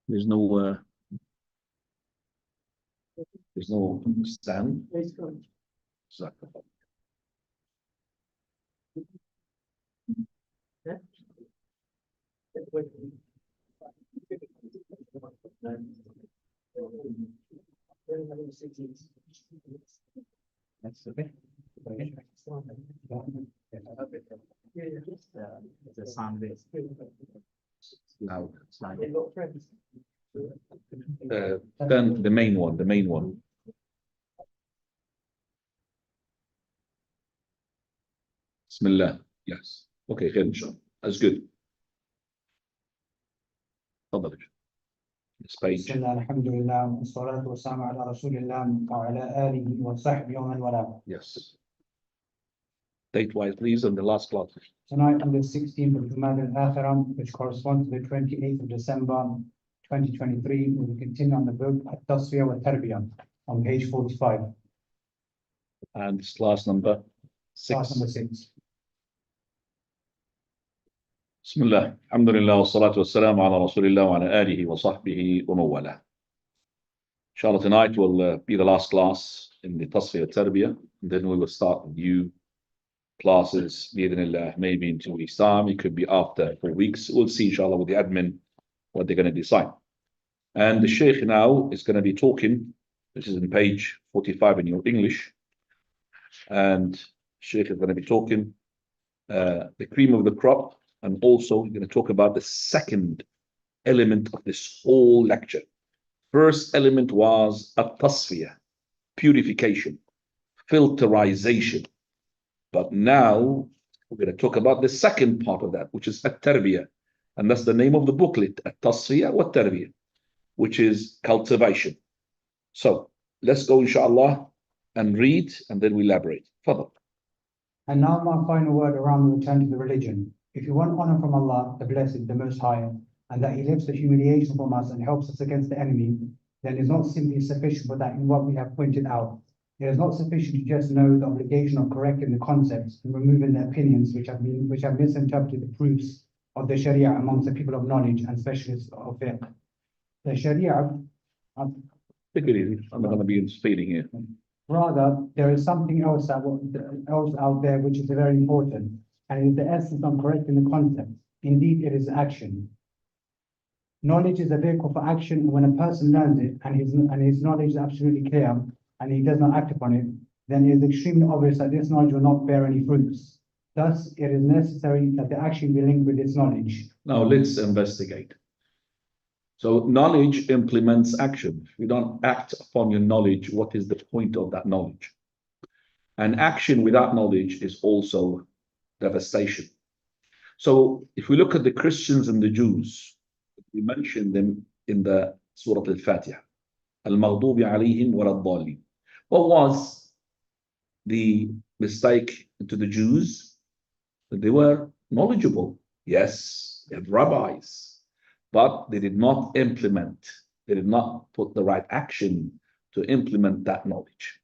There's no stand. Exactly. That's okay. It's a sound base. Loud. Slide. Then the main one. Bismillah. Yes. Okay, good. Inshallah. That's good. تفضل. This page. بسم الله الحمد لله والصلاة والسلام على رسول الله وعلى آله وصحبه ومن والاه. Yes. Date-wise, please, and the last class. Tonight on the 16th of Jumaadaa Al-Aakhirah, which corresponds to the 28th of December 2023, we will continue on the book Al-Tasfiyah wa Al-Tarbiyah on page 45. And this class number 6. Class number 6. Bismillah. Alhamdulillah wa salatu wa salam ala rasulillah wa ala alihi wa sahbihi wa mawala. Inshallah, tonight will be the last class in the Tasfiyah Tarbiyah, and then we will start new classes, bi'idhnillah, maybe in 2 weeks' time. It could be after 4 weeks. We'll see, inshallah, with the admin what they're going to decide. And the Shaykh now is going to be talking. This is in page 45 in your English. And Shaykh is going to be talking the cream of the crop. And also, we're going to talk about the second element of this whole lecture. First element was Al-Tasfiyah, purification, filterization. But now, we're going to talk about the second part of that, which is Al-Tarbiyah. And that's the name of the booklet, Al-Tasfiyah wa Al-Tarbiyah, which is cultivation. So, let's go, inshallah, and read, and then we elaborate. Fadal. And now my final word around the return to the religion. If you want honor from Allah, the Blessed, the Most High, and that He lifts the humiliation from us and helps us against the enemy, then it is not simply sufficient for that in what we have pointed out. It is not sufficient to just know the obligation of correcting the concepts and removing the opinions which have misinterpreted the proofs of the Sharia amongst the people of knowledge and specialists of fiqh. The Sharia. Take it easy. I'm not going to be speeding here. Rather, there is something else out there which is very important, and it is the essence of correcting the concepts. Indeed, it is action. Knowledge is a vehicle for action, and when a person learns it and his knowledge is absolutely clear and he does not act upon it, then it is extremely obvious that this knowledge will not bear any fruits. Thus, it is necessary that the action be linked with this knowledge. Now, let's investigate. So, knowledge implements action. If you don't act upon your knowledge, what is the point of that knowledge? And action without knowledge is also devastation. So, if we look at the Christians and the Jews, we mentioned them in the Surah Al-Fatiha. Al-Maghdubi alayhim wa ad-dallin. What was the mistake to the Jews? That they were knowledgeable. Yes, they had rabbis, but they did not implement. They did not put the right action to implement that knowledge.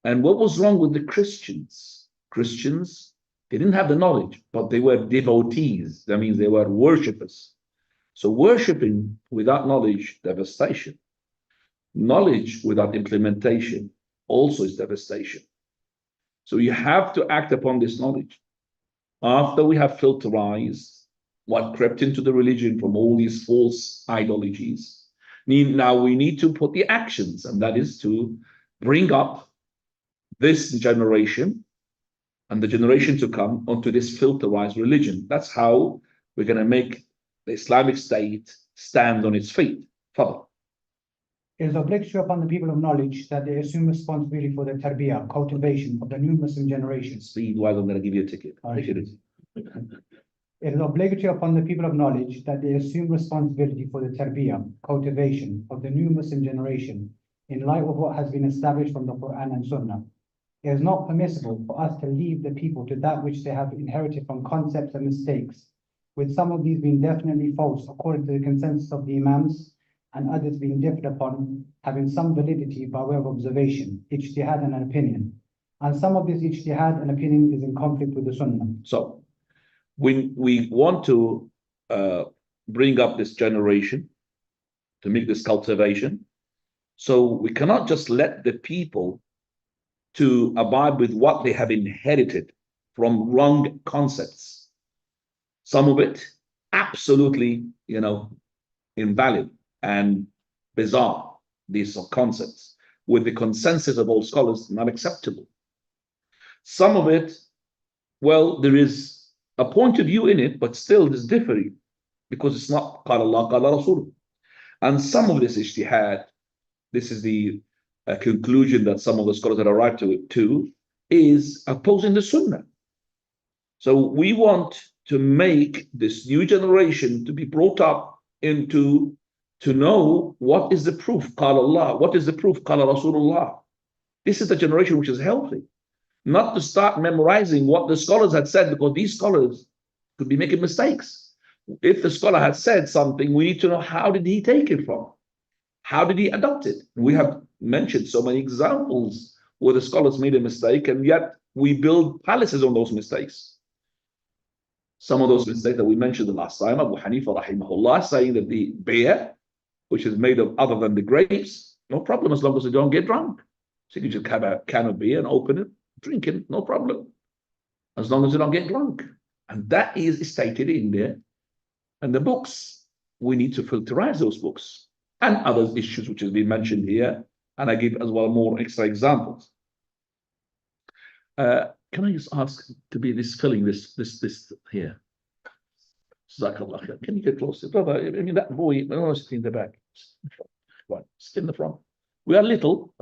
And what was wrong with the Christians? Christians, they didn't have the knowledge, but they were devotees. That means they were worshippers. So worshipping without knowledge, devastation. Knowledge without implementation also is devastation. So you have to act upon this knowledge. After we have filterized what crept into the religion from all these false ideologies, now we need to put the actions, and that is to bring up this generation and the generation to come onto this filterized religion. That's how we're going to make the Islamic State stand on its feet. Father. It is obligatory upon the people of knowledge that they assume responsibility for the tarbiyah, cultivation of the new Muslim generation. Speed-wise, I'm going to give you a ticket. It is obligatory upon the people of knowledge that they assume responsibility for the tarbiyah, cultivation of the new Muslim generation in light of what has been established from the Quran and Sunnah. It is not permissible for us to leave the people to that which they have inherited from concepts and mistakes, with some of these being definitely false according to the consensus of the Imams, and others being differed upon, having some validity by way of observation, ijtihad and an opinion. And some of this ijtihad and opinion is in conflict with the Sunnah. So, when we want to bring up this generation, to make this cultivation. So we cannot just let the people to abide with what they have inherited from wrong concepts. Some of it absolutely, invalid and bizarre, these concepts, with the consensus of all scholars, not acceptable. Some of it, well, there is a point of view in it, but still it's differing because it's not qala Allah, qala Rasul. And some of this ijtihad, this is the conclusion that some of the scholars have arrived to, is opposing the Sunnah. So we want to make this new generation to be brought up into to know what is the proof, qala Allah, what is the proof, qala Rasulullah. This is the generation which is healthy. Not to start memorizing what the scholars had said, because these scholars could be making mistakes. If the scholar had said something, we need to know, how did he take it from? How did he adopt it? We have mentioned so many examples where the scholars made a mistake, and yet we build palaces on those mistakes. Some of those mistakes that we mentioned the last time, Abu Hanifa rahimahullah saying that the beer, which is made of other than the grapes, no problem as long as you don't get drunk. So you can just have a can of beer and open it, drink it, no problem, as long as you don't get drunk. And that is stated in there. And the books, we need to filterize those books and other issues which has been mentioned here. And I give as well more extra examples. Can I just ask to be this filling this here? Jazakallah khair. Can you get closer, brother? I mean, that boy, sitting in the back. Sit in the front. We are little.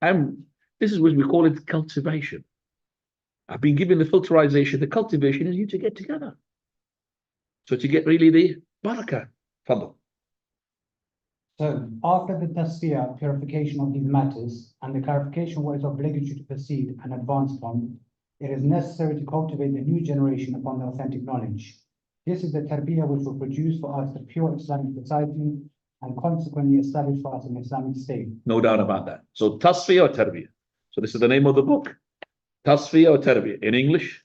This is what we call it cultivation. I've been given the filterization. The cultivation is you to get together. So to get really the barakah. Fadl. So after the tasfiyah, purification of these matters, and the clarification of what is obligatory to proceed and advance from, it is necessary to cultivate the new generation upon the authentic knowledge. This is the tarbiyah which will produce for us the pure Islamic society and consequently establish for us an Islamic state. No doubt about that. So tasfiyah or tarbiyah. So this is the name of the book. Tasfiyah or tarbiyah. In English,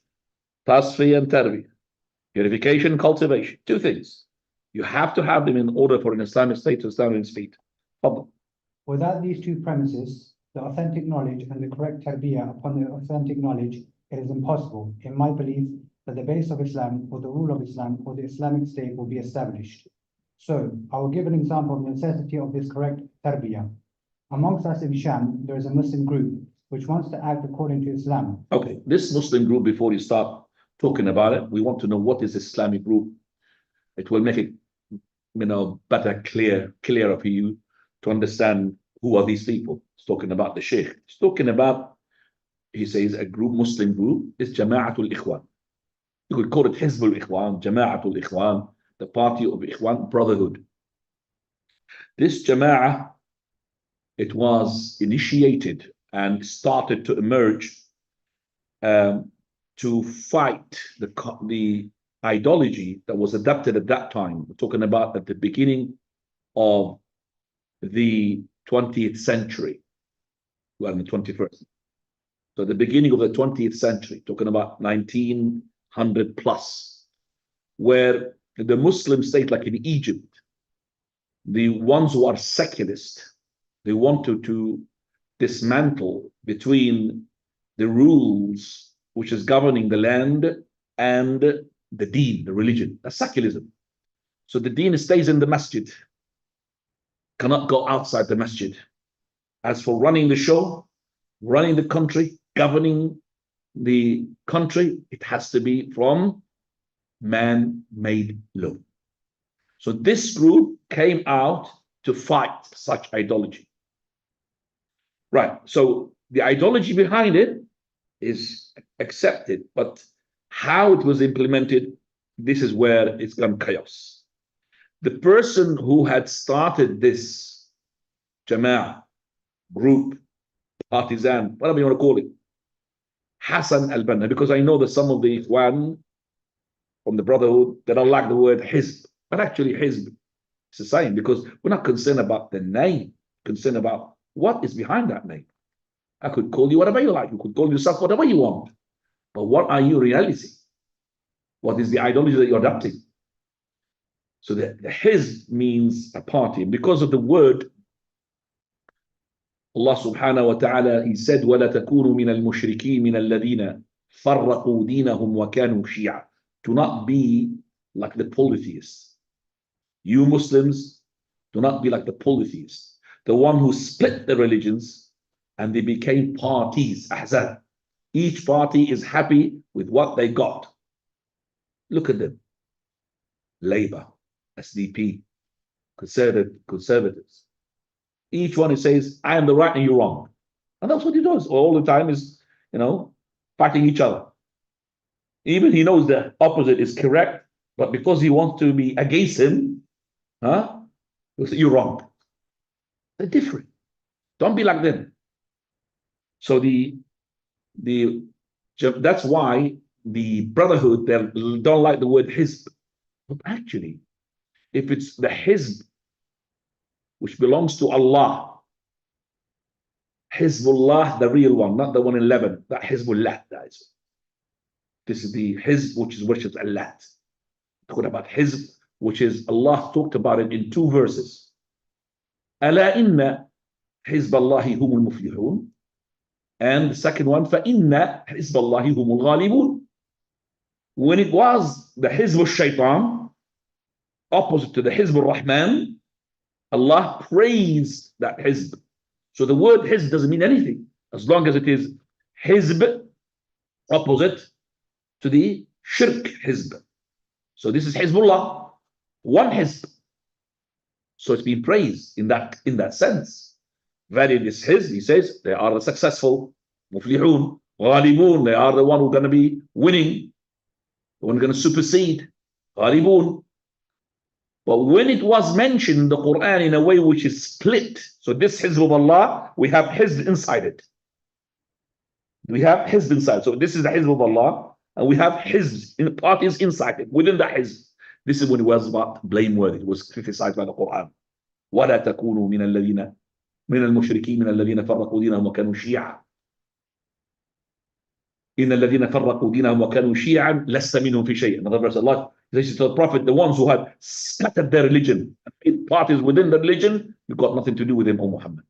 tasfiyah and tarbiyah. Purification and cultivation. Two things. You have to have them in order for an Islamic state to stand on its feet. Fadl. Without these two premises, the authentic knowledge and the correct tarbiyah upon the authentic knowledge, it is impossible, in my belief, that the base of Islam or the rule of Islam or the Islamic state will be established. So, I will give an example of the necessity of this correct tarbiyah. Amongst us in Sham, there is a Muslim group which wants to act according to Islam. Okay, this Muslim group, before you start talking about it, we want to know what is Islamic group. It will make it, better, clearer for you to understand who are these people. It's talking about the Sheikh. It's talking about, he says, a group, Muslim group, is Jama'atul Ikhwan. You could call it Hizbul Ikhwan, Jama'atul Ikhwan, the party of Ikhwan, brotherhood. This Jama'ah, it was initiated and started to emerge to fight the ideology that was adopted at that time. We're talking about at the beginning of the 20th century. Well, in the 21st. So the beginning of the 20th century, talking about 1900 plus, where the Muslim state, like in Egypt, the ones who are secularists, they wanted to dismantle between the rules which is governing the land and the deen, the religion. That's secularism. So the deen stays in the masjid, cannot go outside the masjid. As for running the show, running the country, governing the country, it has to be from man-made law. So this group came out to fight such ideology. Right, so the ideology behind it is accepted, but how it was implemented, this is where it's gone chaos. The person who had started this Jama'ah, group, partisan, whatever you want to call it, Hassan al-Banna, because I know that some of the Ikhwan from the Brotherhood, they don't like the word Hizb, but actually Hizb, it's the same, because we're not concerned about the name, concerned about what is behind that name. I could call you whatever you like, you could call yourself whatever you want, but what are you reality? What is the ideology that you're adopting? So the Hizb means a party. Because of the word, Allah subhanahu wa ta'ala, He said, وَلَا تَكُونُوا مِنَ الْمُشْرِكِينَ مِنَ الَّذِينَ فَرَّقُوا دِينَهُمْ وَكَانُوا شِيَعًا. Do not be like the polytheists. You Muslims, do not be like the polytheists. The one who split the religions and they became parties, ahzab. Each party is happy with what they got. Look at them. Labour, SDP, conservatives. Each one says, I am the right and you're wrong. And that's what he does all the time is, fighting each other. Even he knows the opposite is correct, but because he wants to be against him, he'll say, you're wrong. They're different. Don't be like them. So that's why the brotherhood, they don't like the word Hizb. But actually, if it's the Hizb, which belongs to Allah, Hizbullah, the real one, not the one in Lebanon, that Hizbullah, that is. This is the Hizb, which worships Allah. Talking about Hizb, which is Allah talked about it in 2 verses. ألا إن حزب الله هم المفلحون. And the second one, فإن حزب الله هم الغالبون. When it was the Hizb al-Shaytan, opposite to the Hizb al-Rahman, Allah praised that Hizb. So the word Hizb doesn't mean anything as long as it is Hizb opposite to the Shirk Hizb. So this is Hizbullah, one Hizb. So it's been praised in that sense. That in this Hizb, he says, they are the successful, Muflihun, Ghalibun, they are the one who are going to be winning, the one who are going to supersede, Ghalibun. But when it was mentioned in the Quran in a way which is split, so this Hizb of Allah, we have Hizb inside it. We have Hizb inside. So this is the Hizb of Allah, and we have Hizb, parties inside it, within the Hizb. This is when it was about blameworthy. It was criticized by the Quran. وَلَا تَكُونُوا مِنَ الَّذِينَ مِنَ الْمُشْرِكِينَ مِنَ الَّذِينَ فَرَّقُوا دِينَهُمْ وَكَانُوا شِيَعًا. إِنَّ الَّذِينَ فَرَّقُوا دِينَهُمْ وَكَانُوا شِيَعًا لَسْتَ مِنْهُمْ فِي شَيْءٍ. Another verse, Allah says to the Prophet, the ones who had scattered their religion, and parties within the religion, you've got nothing to do with them, O Muhammad.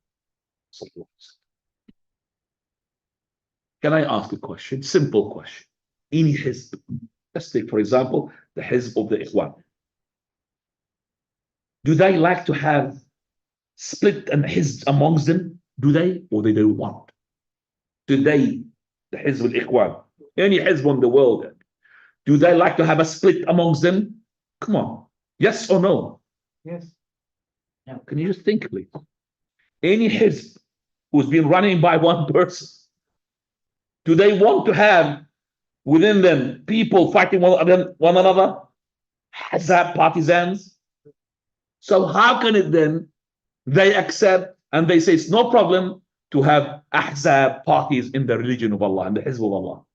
Can I ask a question? Simple question. Any Hizb, let's take for example the Hizb of the Ikhwan. Do they like to have split and Hizb amongst them? Do they, or they don't want? Do they, the Hizb al-Ikhwan, any Hizb in the world, do they like to have a split amongst them? Come on, yes or no? Yes. Yeah. Can you just think, please? Any Hizb who's been running by one person, do they want to have within them people fighting one another? Hazab partisans? So how can it then they accept and they say it's no problem to have Ahzab parties in the religion of Allah and the Hizb of Allah?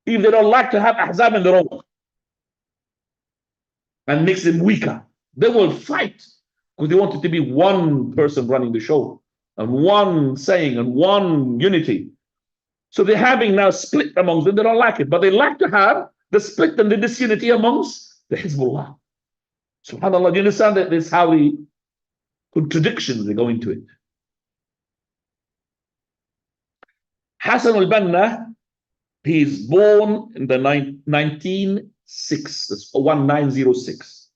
If they don't like to have Ahzab in their own and makes them weaker, they will fight because they want it to be one person running the show and one saying and one unity. So they're having now split amongst them. They don't like it, but they like to have the split and the disunity amongst the Hizbullah. SubhanAllah, do you understand that this is how the contradictions they go into it? Hassan al-Banna, he is born in the 1906,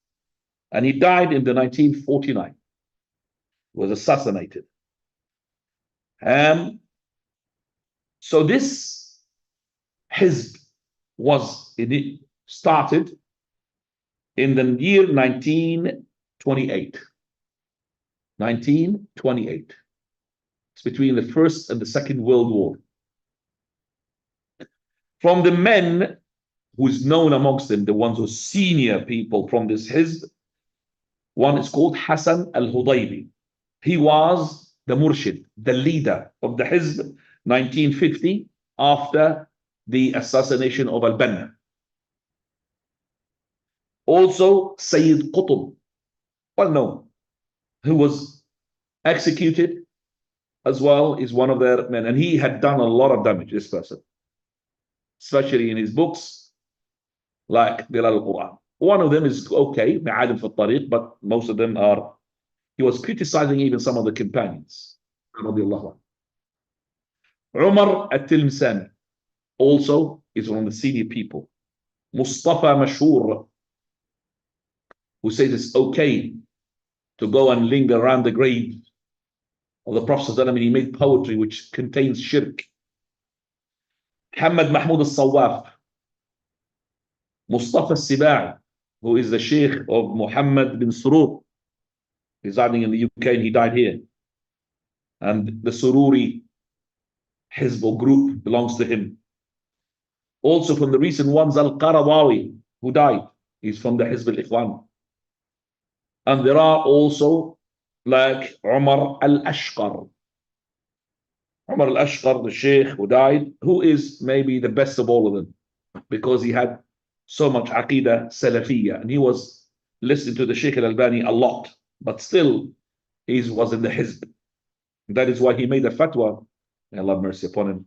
and he died in the 1949. Was assassinated. So this Hizb started in the year 1928. 1928. It's between the First and the Second World War. From the men who's known amongst them, the ones who are senior people from this Hizb, one is called Hassan al-Hudaybi. He was the Murshid, the leader of the Hizb, 1950, after the assassination of al-Banna. Also, Sayyid Qutb, well known, who was executed as well, is one of their men. And he had done a lot of damage, this person, especially in his books like Bilal al-Quran. One of them is okay, معادن في الطريق, but most of them are, he was criticizing even some of the companions. رضي الله عنه. Umar al-Tilmsani also is one of the senior people. Mustafa Mashhur, who says it's okay to go and linger around the grave of the Prophet ﷺ, and he made poetry which contains shirk. Muhammad Mahmud al-Sawaf, Mustafa al-Sibai, who is the Sheikh of Muhammad bin Surur, residing in the UK, and he died here. And the Sururi Hizb or group belongs to him. Also from the recent ones, Al-Qaradawi, who died, he's from the Hizb al-Ikhwan. And there are also like Umar al-Ashqar. Umar al-Ashqar, the Sheikh who died, who is maybe the best of all of them, because he had so much Aqidah Salafiyah, and he was listening to the Sheikh al-Albani a lot, but still he was in the Hizb. That is why he made a fatwa, may Allah have mercy upon him,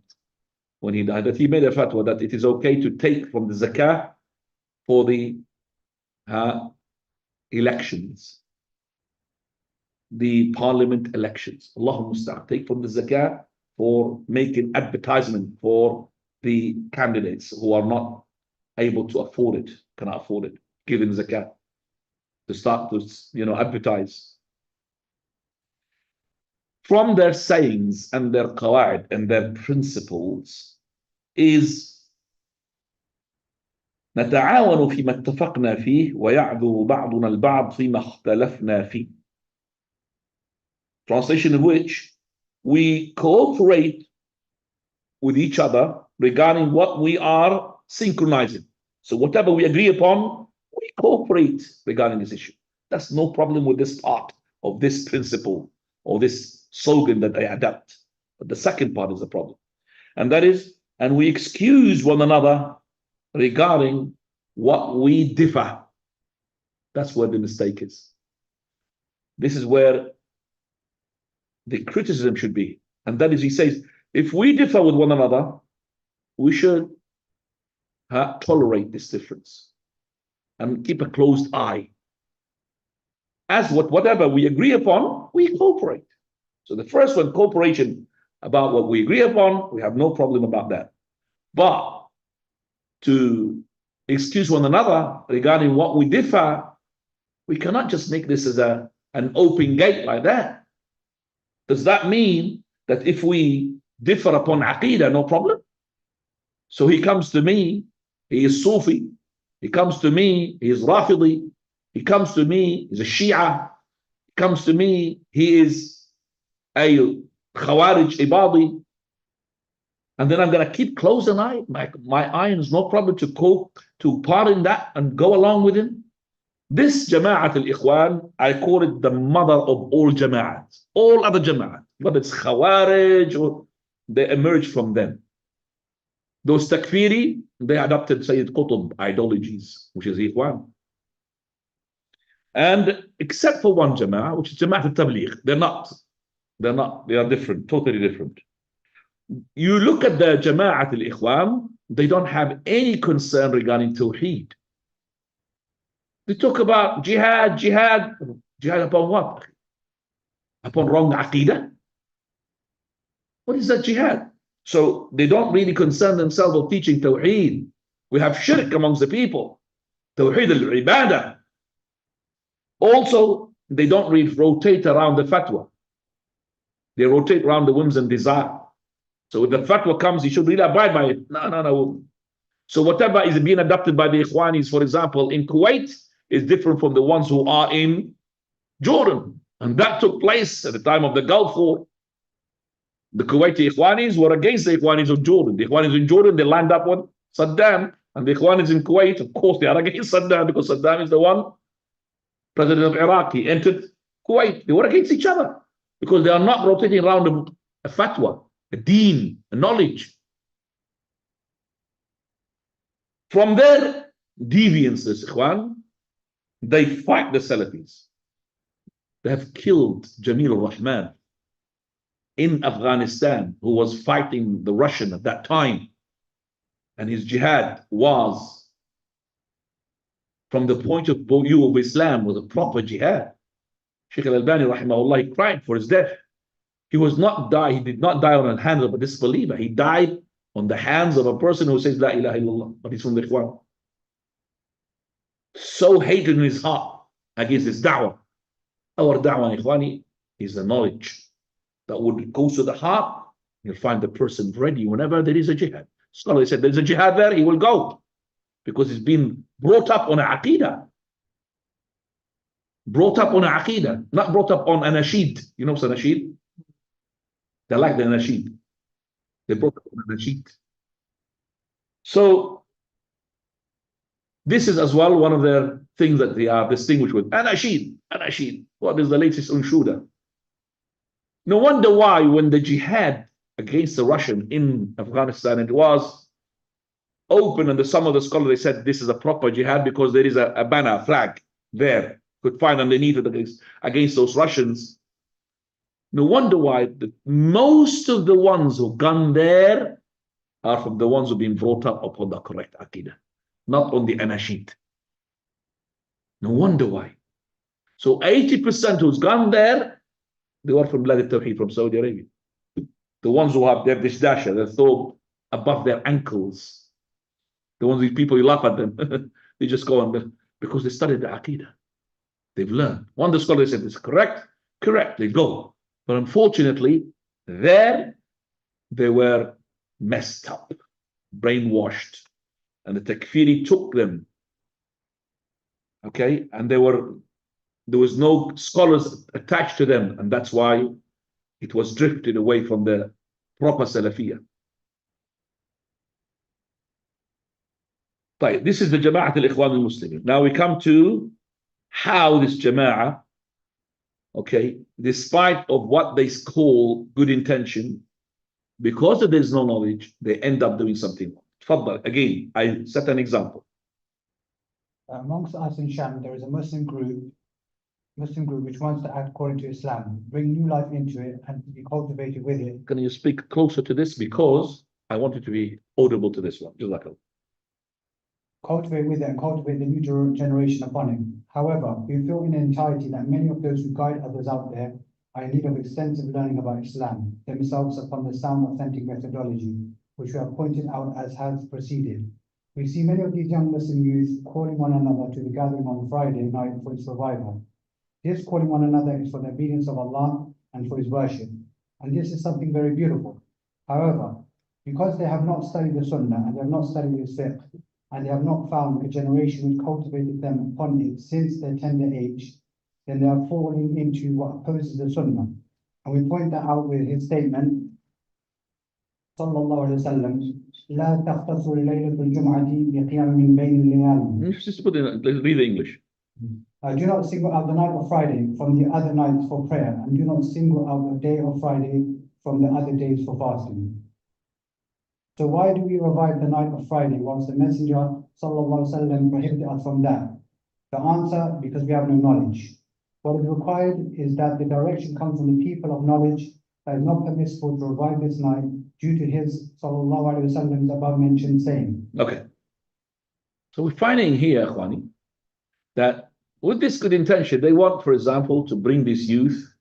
when he died, that he made a fatwa that it is okay to take from the zakah for the elections, the parliament elections. Allahumma musta'an, take from the zakah for making advertisement for the candidates who are not able to afford it, cannot afford it, giving zakah to start to advertise. From their sayings and their qawaid and their principles is نتعاون فيما اتفقنا فيه ويعذر بعضنا البعض فيما اختلفنا فيه. Translation of which, we cooperate with each other regarding what we are synchronizing. So whatever we agree upon, we cooperate regarding this issue. That's no problem with this part of this principle or this slogan that they adapt. But the second part is the problem. And that is, and we excuse one another regarding what we differ. That's where the mistake is. This is where the criticism should be. And that is, he says, if we differ with one another, we should tolerate this difference and keep a closed eye. As whatever we agree upon, we cooperate. So the first one, cooperation about what we agree upon, we have no problem about that. But to excuse one another regarding what we differ, we cannot just make this as an open gate like that. Does that mean that if we differ upon Aqidah, no problem? So he comes to me, he is Sufi, he comes to me, he is Rafidi, he comes to me, he's a Shia, he comes to me, he is a Khawarij Ibadi, and then I'm going to keep close an eye, my eye is no problem to part in that and go along with him. This Jama'at al-Ikhwan, I call it the mother of all Jama'at, all other Jama'at, whether it's Khawarij or they emerge from them. Those Takfiri, they adopted Sayyid Qutb ideologies, which is Ikhwan. And except for one Jama'at, which is Jama'at al-Tabligh, they are different, totally different. You look at the Jama'at al-Ikhwan, they don't have any concern regarding Tawheed. They talk about jihad upon what? Upon wrong aqidah? What is that jihad? So they don't really concern themselves with teaching Tawheed. We have shirk amongst the people. Tawheed al-ibadah. Also, they don't really rotate around the fatwa. They rotate around the whims and desire. So if the fatwa comes, you should really abide by it. No. So whatever is being adopted by the Ikhwanis, for example, in Kuwait, is different from the ones who are in Jordan. And that took place at the time of the Gulf War. The Kuwaiti Ikhwanis were against the Ikhwanis of Jordan. The Ikhwanis in Jordan, they lined up with Saddam. And the Ikhwanis in Kuwait, of course, they are against Saddam because Saddam is the one, president of Iraq. He entered Kuwait. They were against each other because they are not rotating around a fatwa, a deen, a knowledge. From their deviances, Ikhwan, they fight the Salafis. They have killed Jamil al-Rahman in Afghanistan, who was fighting the Russian at that time. And his jihad was from the point of view of Islam was a proper jihad. Sheikh Al-Albani, rahimahullah, he cried for his death. He did not die on the hands of a disbeliever. He died on the hands of a person who says, La ilaha illallah, but he's from the Ikhwan. So hated in his heart against this da'wah. Our da'wah, Ikhwani, is the knowledge that would go to the heart. You'll find the person ready whenever there is a jihad. Scholar said, there's a jihad there, he will go. Because he's been brought up on a aqidah. Brought up on a aqidah, not brought up on a nasheed. You know what's a nasheed? They like the nasheed. They brought up on a nasheed. So, this is as well one of their things that they are distinguished with. Anashid. What is the latest unshuda? No wonder why when the jihad against the Russian in Afghanistan, it was open, and some of the scholars, they said this is a proper jihad because there is a banner, flag there. Could find underneath it against those Russians. No wonder why most of the ones who gone there are from the ones who've been brought up upon the correct aqidah, not on the anashid. No wonder why. So 80% who's gone there, they were from Blad al-Tawheed, from Saudi Arabia. The ones who have their dishdasha, their thobe above their ankles. The ones, these people, you laugh at them. They just go on because they studied the aqidah. They've learned. One of the scholars said, "This is correct." Correct, they go. But unfortunately, there they were messed up, brainwashed, and the takfiri took them. Okay, and there was no scholars attached to them, and that's why it was drifted away from the proper Salafiyah. Right, this is the Jama'at al-Ikhwan al-Muslimin. Now we come to how this Jama'ah, okay, despite of what they call good intention, because there is no knowledge, they end up doing something wrong. Tfaddal, again, I set an example. Amongst us in Sham, there is a Muslim group which wants to act according to Islam, bring new life into it, and be cultivated with it. Can you speak closer to this, because I want it to be audible to this one. Jazakallah. Cultivate with it and cultivate the new generation upon it. However, we feel in entirety that many of those who guide others out there are in need of extensive learning about Islam, themselves upon the sound authentic methodology, which we have pointed out as has proceeded. We see many of these young Muslim youth calling one another to the gathering on Friday night for its revival. This calling one another is for the obedience of Allah and for His worship, and this is something very beautiful. However, because they have not studied the Sunnah and they have not studied the fiqh, and they have not found a generation which cultivated them upon it since their tender age, then they are falling into what opposes the Sunnah. And we point that out with his statement, Sallallahu Alaihi Wasallam, لا تختص الليلة الجمعة بقيام من بين الليالي. Just put in, let's read the English. Do not single out the night of Friday from the other nights for prayer, and do not single out the day of Friday from the other days for fasting. So why do we revive the night of Friday whilst the Messenger Sallallahu Alaihi Wasallam prohibited us from that? The answer, because we have no knowledge. What is required is that the direction comes from the people of knowledge, that is not permissible to revive this night due to his Sallallahu Alaihi Wasallam's above mentioned saying. Okay. So we're finding here, Akhwani, that with this good intention, they want, for example, to bring this youth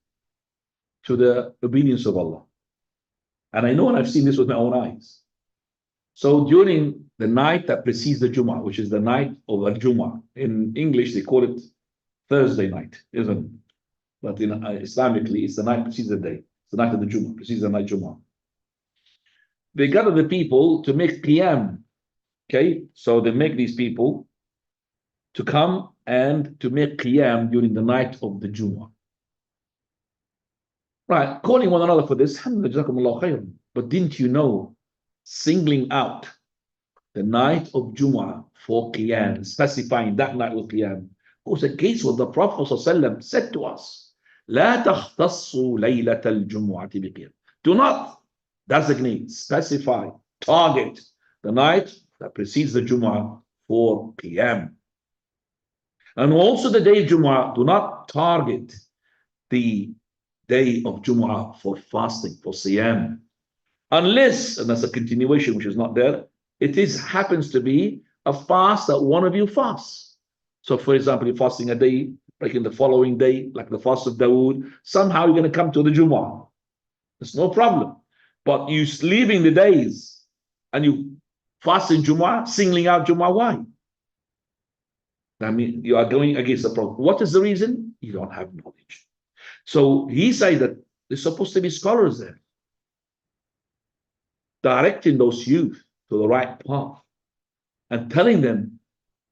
to the obedience of Allah. And I know, and I've seen this with my own eyes. So during the night that precedes the Jum'ah, which is the night of Al-Jum'ah, in English they call it Thursday night, isn't it? But in Islamically, it's the night precedes the day. It's the night of the Jum'ah, precedes the night Jum'ah. They gather the people to make qiyam. Okay, so they make these people to come and to make qiyam during the night of the Jum'ah. Right, calling one another for this, but didn't you know, singling out the night of Jumu'ah for Qiyam, specifying that night with Qiyam, goes against what the Prophet ﷺ said to us. لا تختصوا ليلة الجمعة بقيام. Do not designate, specify, target the night that precedes the Jumu'ah for Qiyam. And also the day of Jumu'ah, do not target the day of Jumu'ah for fasting, for Siyam. Unless, and that's a continuation which is not there, it happens to be a fast that one of you fasts. So, for example, you're fasting a day, breaking the following day, like the fast of Dawood, somehow you're going to come to the Jumu'ah. There's no problem. But you leaving the days and you fasting Jumu'ah, singling out Jumu'ah, why? I mean, you are going against the problem. What is the reason? You don't have knowledge. So he said that there's supposed to be scholars there, directing those youth to the right path and telling them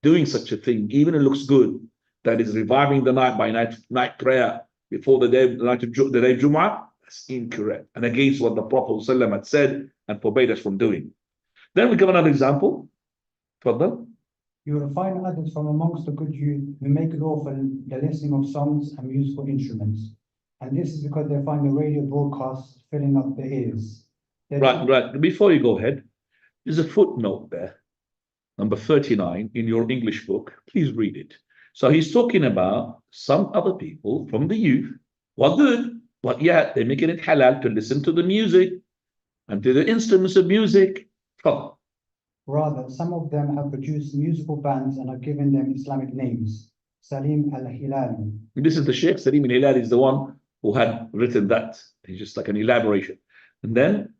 doing such a thing, even if it looks good, that is reviving the night by night prayer before the day of Jumu'ah, that's incorrect and against what the Prophet ﷺ had said and forbade us from doing. Then we give another example. Further. You will find others from amongst the good youth who make lawful the listening of songs and musical instruments. And this is because they find the radio broadcasts filling up their ears. Right. Before you go ahead, there's a footnote there, number 39 in your English book. Please read it. So he's talking about some other people from the youth who are good, but yet they're making it halal to listen to the music and to the instruments of music. Come. Rather, some of them have produced musical bands and have given them Islamic names. Salim al-Hilali. This is the Sheikh. Salim al-Hilali is the one who had written that. It's just like an elaboration. And then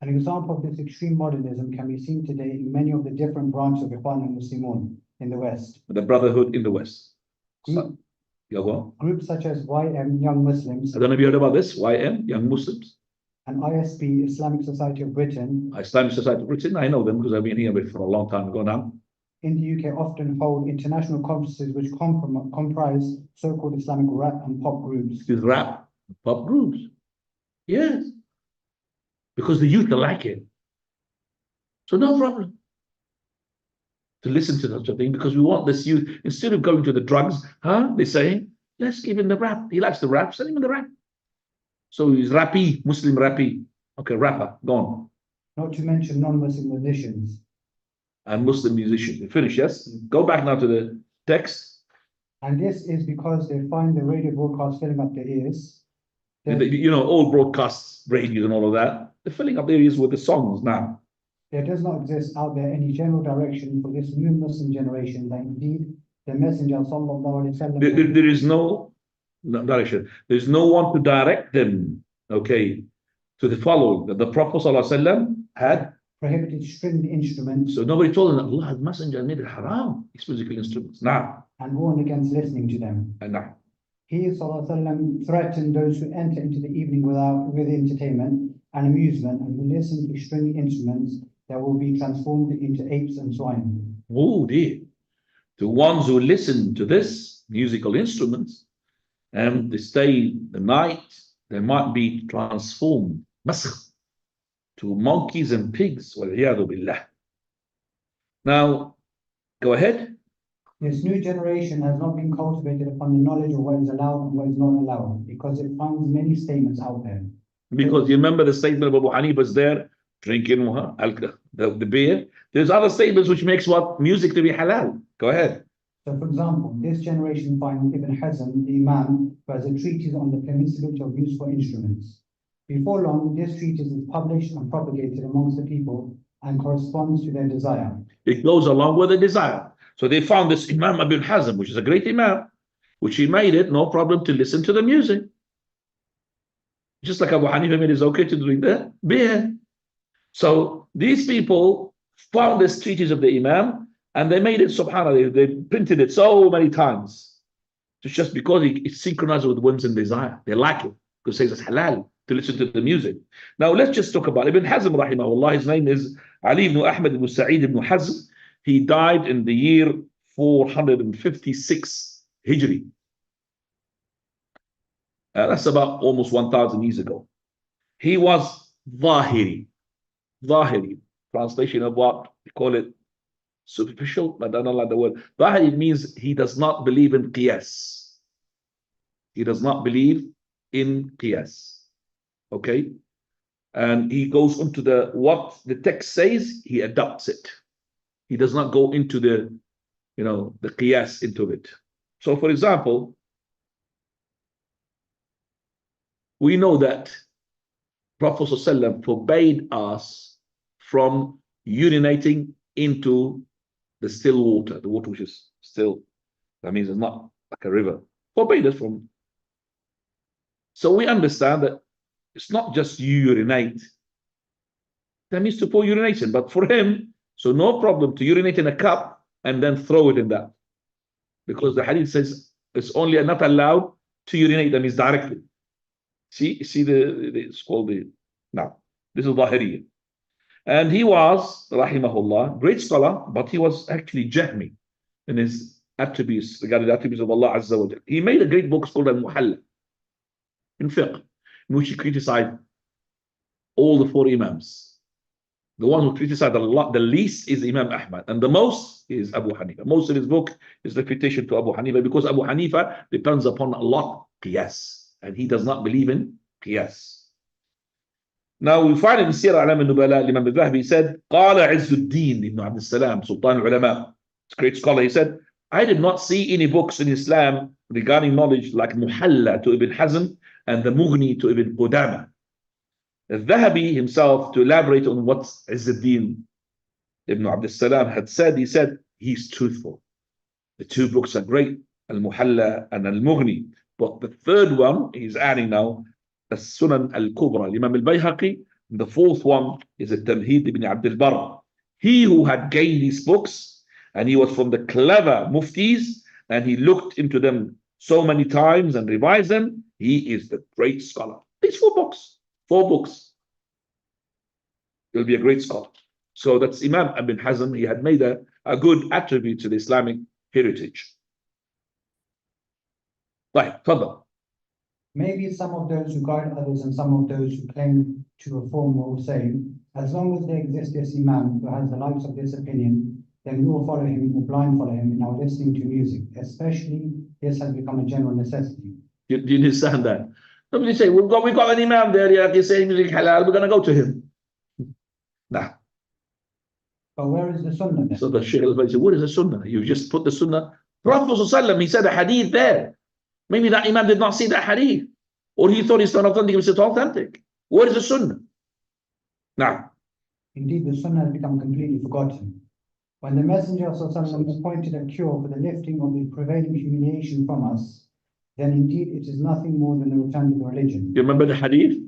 an example of this extreme modernism can be seen today in many of the different branches of Ikhwan al-Muslimun in the West. The Brotherhood in the West. Groups such as YM, Young Muslims. I don't know if you heard about this, YM, Young Muslims. And ISB, Islamic Society of Britain. Islamic Society of Britain, I know them because I've been here for a long time ago now. In the UK, often hold international conferences which comprise so-called Islamic rap and pop groups. These rap and pop groups. Yes. Because the youth are like it. So no problem to listen to such a thing because we want this youth, instead of going to the drugs, they're saying, let's give him the rap. He likes the rap, send him the rap. So he's rappy, Muslim rappy. Okay, rapper, gone. Not to mention non-Muslim musicians. And Muslim musicians. We finish, yes? Go back now to the text. And this is because they find the radio broadcast filling up their ears. You know, all broadcasts, radios and all of that, they're filling up their ears with the songs now. There does not exist out there any general direction for this new Muslim generation that indeed the Messenger sallallahu alaihi wasallam. There is no direction. There's no one to direct them, okay, to the following. The Prophet sallallahu alaihi wasallam had prohibited stringed instruments. So nobody told them that Allah's Messenger made it haram, these musical instruments. Now. And warned against listening to them. And now. He sallallahu alaihi wasallam threatened those who enter into the evening with entertainment and amusement and who listen to stringed instruments that will be transformed into apes and swine. Oh dear. The ones who listen to this musical instruments and they stay the night, they might be transformed to monkeys and pigs. Now, go ahead. This new generation has not been cultivated upon the knowledge of what is allowed and what is not allowed because it finds many statements out there. Because you remember the statement of Abu Hanifa's there, drinking the beer. There's other statements which makes what music to be halal. Go ahead. So, for example, this generation finds Ibn Hazm, the Imam, who has a treatise on the permissibility of musical instruments. Before long, this treatise is published and propagated amongst the people and corresponds to their desire. It goes along with the desire. So they found this Imam Ibn Hazm, which is a great Imam, which he made it no problem to listen to the music. Just like Abu Hanifa made it okay to drink the beer. So these people found this treatise of the Imam and they made it, subhanAllah, they printed it so many times. It's just because it's synchronized with whims and desire. They like it because it says it's halal to listen to the music. Now let's just talk about Ibn Hazm rahimahullah. His name is Ali ibn Ahmad ibn Sa'id ibn Hazm. He died in the year 456 Hijri. That's about almost 1,000 years ago. He was Zahiri. Zahiri, translation of what we call it superficial, but I don't like the word. Zahiri means he does not believe in qiyas. He does not believe in qiyas. Okay? And he goes into what the text says, he adopts it. He does not go into the qiyas into it. So for example, we know that Prophet ﷺ forbade us from urinating into the still water, the water which is still. That means it's not like a river. Forbade us from. So we understand that it's not just you urinate. That means to pour urination. But for him, so no problem to urinate in a cup and then throw it in that. Because the hadith says it's only not allowed to urinate, that means directly. See, it's called the, now, this is Zahiriyya. And he was, rahimahullah, great scholar, but he was actually Jahmi in his attributes, regarding the attributes of Allah Azza wa Jalla. He made a great book called Al-Muhalla in fiqh, in which he criticized all the four Imams. The one who criticized Allah the least is Imam Ahmad, and the most is Abu Hanifa. Most of his book is refutation to Abu Hanifa, because Abu Hanifa depends upon Allah qiyas, and he does not believe in qiyas. Now we find in Sirah A'lam al-Nubala, Imam al-Dhahabi said, قال عز الدين ibn Abd al-Salam, Sultan al-Ulama, great scholar, he said, I did not see any books in Islam regarding knowledge like Muhalla to Ibn Hazm and the Mughni to Ibn Qudama. Al-Dhahabi himself, to elaborate on what Izzuddin ibn Abd al-Salam had said, he said, he's truthful. The two books are great, Al-Muhalla and Al-Mughni. But the third one, he's adding now, As-Sunan Al-Kubra, Imam Al-Bayhaqi. The fourth one is Al-Tamheed ibn Abd al-Barr. He who had gained these books, and he was from the clever muftis, and he looked into them so many times and revised them, he is the great scholar. These four books. He'll be a great scholar. So that's Imam Ibn Hazm. He had made a good attribute to the Islamic heritage. Right, further. Maybe some of those who guide others and some of those who claim to reform will say, as long as there exists this Imam who has the likes of this opinion, then we will follow him or blind follow him in our listening to music. Especially, this has become a general necessity. Do you understand that? Somebody say, we've got an Imam there, yeah, he's saying music halal, we're going to go to him. Nah. But where is the Sunnah then? So the Shaykh al-Albani said, what is the Sunnah? You just put the Sunnah. Prophet ﷺ, he said a hadith there. Maybe that Imam did not see that hadith, or he thought it's not authentic, it's authentic. What is the Sunnah? Now, indeed, the Sunnah has become completely forgotten. When the Messenger of Allah appointed a cure for the lifting of the prevailing humiliation from us, then indeed it is nothing more than the return to the religion. You remember the hadith?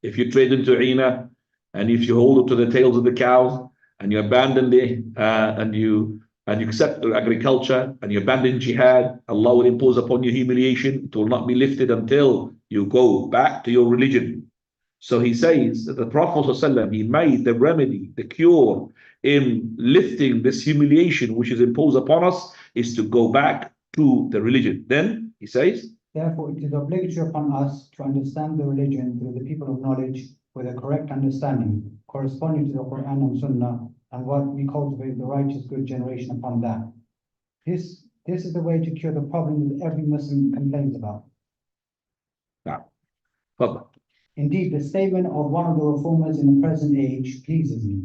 If you trade into Ina, and if you hold up to the tails of the cows, and you abandon and you accept agriculture, and you abandon jihad, Allah will impose upon you humiliation. It will not be lifted until you go back to your religion. So he says that the Prophet ﷺ, he made the remedy, the cure in lifting this humiliation which is imposed upon us, is to go back to the religion. Then he says, therefore it is obligatory upon us to understand the religion through the people of knowledge with a correct understanding, corresponding to the Quran and Sunnah, and what we cultivate the righteous good generation upon that. This is the way to cure the problem that every Muslim complains about. Indeed, the statement of one of the reformers in the present age pleases me.